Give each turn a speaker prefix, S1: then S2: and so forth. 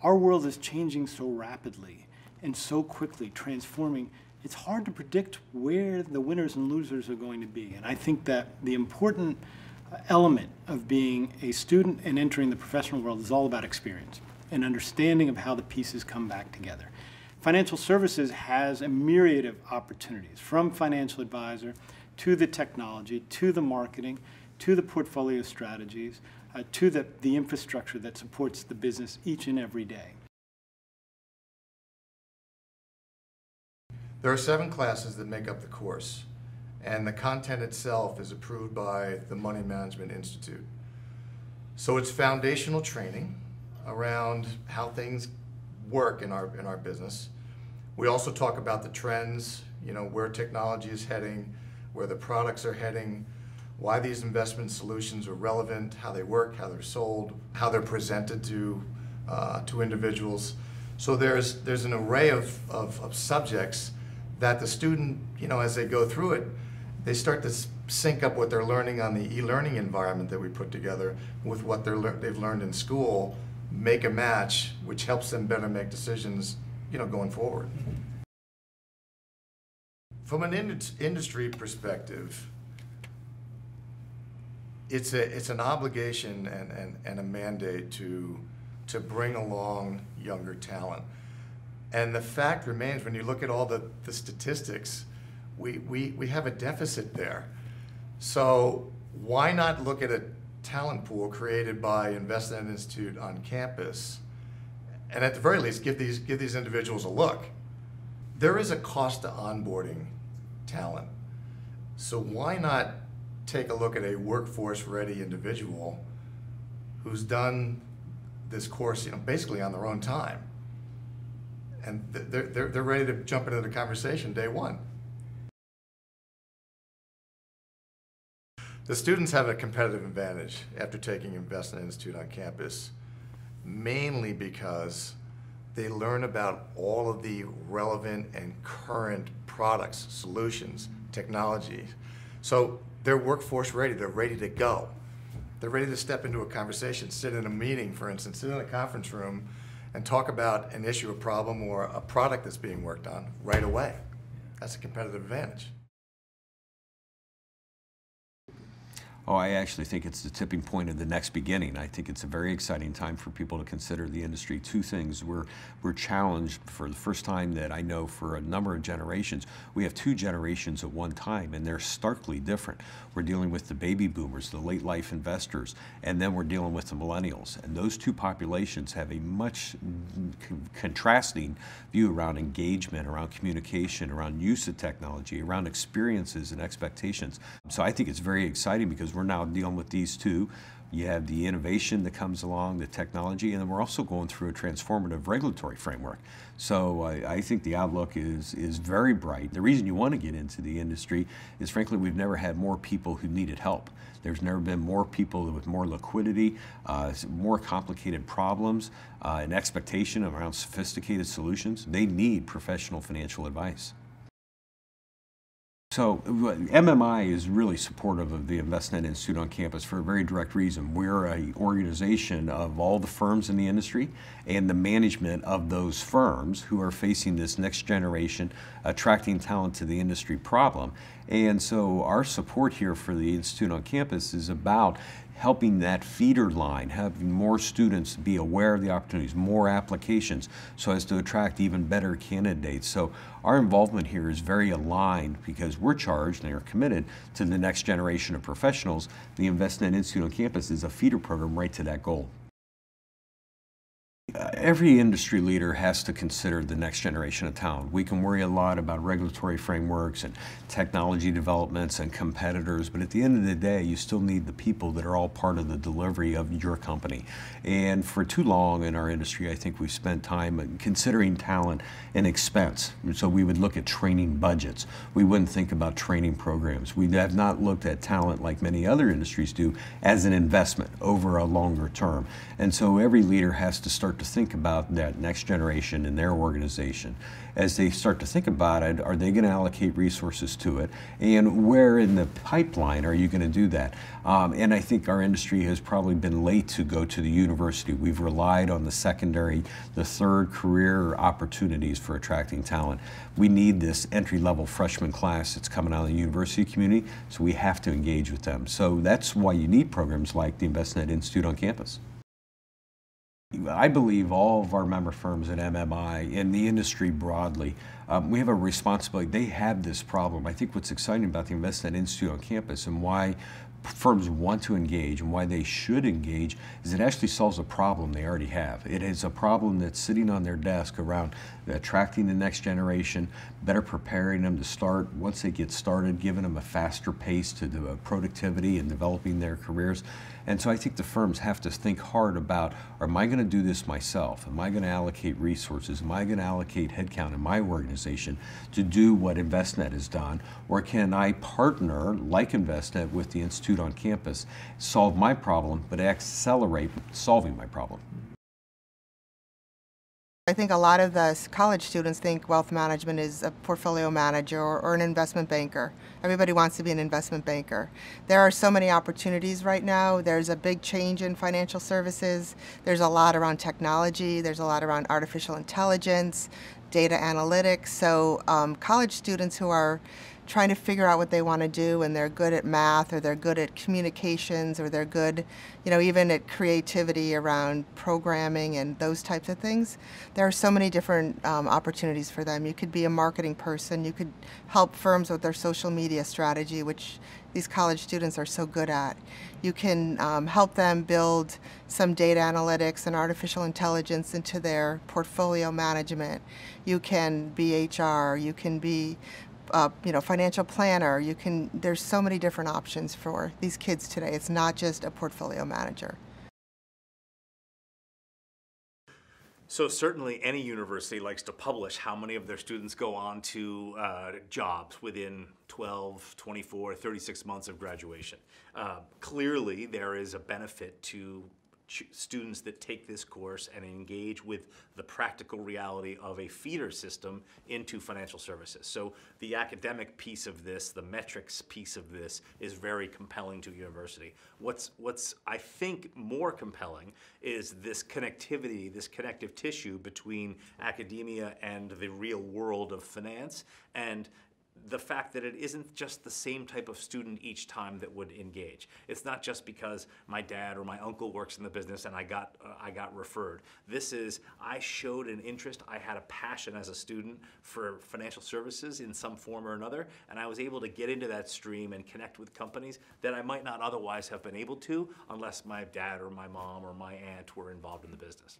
S1: Our world is changing so rapidly and so quickly, transforming. It's hard to predict where the winners and losers are going to be. And I think that the important element of being a student and entering the professional world is all about experience and understanding of how the pieces come back together. Financial services has a myriad of opportunities, from financial advisor to the technology, to the marketing, to the portfolio strategies, to the infrastructure that supports the business each and every day.
S2: There are 7 classes that make up the course, and the content itself is approved by the Envestnet Institute. So it's foundational training around how things work in our business. We also talk about the trends, where technology is heading, where the products are heading, why these investment solutions are relevant, how they work, how they're sold, how they're presented to individuals. So there's an array of subjects that the student, as they go through it, they start to sync up what they're learning on the e-learning environment that we put together with what they've learned in school, make a match, which helps them better make decisions, going forward. From an industry perspective, it's an obligation and a mandate to bring along younger talent. And the fact remains, when you look at all the statistics, we have a deficit there. So why not look at a talent pool created by Envestnet Institute on campus, and at the very least give these individuals a look? There is a cost to onboarding talent. So why not take a look at a workforce-ready individual who's done this course, basically on their own time, and they're ready to jump into the conversation day one. The students have a competitive advantage after taking Envestnet Institute on campus, mainly because they learn about all of the relevant and current products, solutions, technologies. So they're workforce ready, they're ready to go. They're ready to step into a conversation, sit in a meeting, for instance, sit in a conference room and talk about an issue, a problem, or a product that's being worked on right away. That's a competitive advantage.
S3: Oh, I actually think it's the tipping point of the next beginning. I think it's a very exciting time for people to consider the industry. 2 things. We're challenged for the first time that I know for a number of generations. We have 2 generations at one time, and they're starkly different. We're dealing with the baby boomers, the late life investors, and then we're dealing with the millennials. And those 2 populations have a much contrasting view around engagement, around communication, around use of technology, around experiences and expectations. So I think it's very exciting because we're now dealing with these 2. You have the innovation that comes along, the technology, and then we're also going through a transformative regulatory framework. So I think the outlook is very bright. The reason you want to get into the industry is, frankly, we've never had more people who needed help. There's never been more people with more liquidity, more complicated problems, and expectation around sophisticated solutions. They need professional financial advice. So MMI is really supportive of the Envestnet Institute on campus for a very direct reason. We're an organization of all the firms in the industry and the management of those firms who are facing this next generation attracting talent to the industry problem. And so our support here for the Institute on campus is about helping that feeder line, having more students be aware of the opportunities, more applications, so as to attract even better candidates. So our involvement here is very aligned because we're charged and are committed to the next generation of professionals. The Envestnet Institute on campus is a feeder program right to that goal. Every industry leader has to consider the next generation of talent. We can worry a lot about regulatory frameworks and technology developments and competitors, but at the end of the day, you still need the people that are all part of the delivery of your company. And for too long in our industry, I think we've spent time considering talent an expense. So we would look at training budgets. We wouldn't think about training programs. We have not looked at talent like many other industries do as an investment over a longer term. And so every leader has to start to think about that next generation in their organization, as they start to think about it, are they going to allocate resources to it? And where in the pipeline are you going to do that? And I think our industry has probably been late to go to the university. We've relied on the secondary, the third career opportunities for attracting talent. We need this entry-level freshman class that's coming out of the university community, so we have to engage with them. So that's why you need programs like the Envestnet Institute on campus. I believe all of our member firms at MMI and the industry broadly, we have a responsibility. They have this problem. I think what's exciting about the Envestnet Institute on campus and why firms want to engage and why they should engage is it actually solves a problem they already have. It is a problem that's sitting on their desk around attracting the next generation, better preparing them to start, once they get started, giving them a faster pace to the productivity and developing their careers. And so I think the firms have to think hard about, am I going to do this myself? Am I going to allocate resources? Am I going to allocate headcount in my organization to do what Envestnet has done? Or can I partner, like Envestnet, with the Institute on campus, solve my problem, but accelerate solving my problem?
S4: I think a lot of the college students think wealth management is a portfolio manager or an investment banker. Everybody wants to be an investment banker. There are so many opportunities right now. There's a big change in financial services. There's a lot around technology. There's a lot around artificial intelligence, data analytics. So college students who are trying to figure out what they want to do and they're good at math or they're good at communications or they're good, even at creativity around programming and those types of things. There are so many different opportunities for them. You could be a marketing person. You could help firms with their social media strategy, which these college students are so good at. You can help them build some data analytics and artificial intelligence into their portfolio management. You can be HR. You can be financial planner. There's so many different options for these kids today. It's not just a portfolio manager.
S5: So certainly any university likes to publish how many of their students go on to jobs within 12, 24, 36 months of graduation. Clearly there is a benefit to students that take this course and engage with the practical reality of a feeder system into financial services. So the academic piece of this, the metrics piece of this is very compelling to a university. What's I think more compelling is this connectivity, this connective tissue between academia and the real world of finance, and the fact that it isn't just the same type of student each time that would engage. It's not just because my dad or my uncle works in the business and I got referred. This is, I showed an interest, I had a passion as a student for financial services in some form or another, and I was able to get into that stream and connect with companies that I might not otherwise have been able to unless my dad or my mom or my aunt were involved in the business.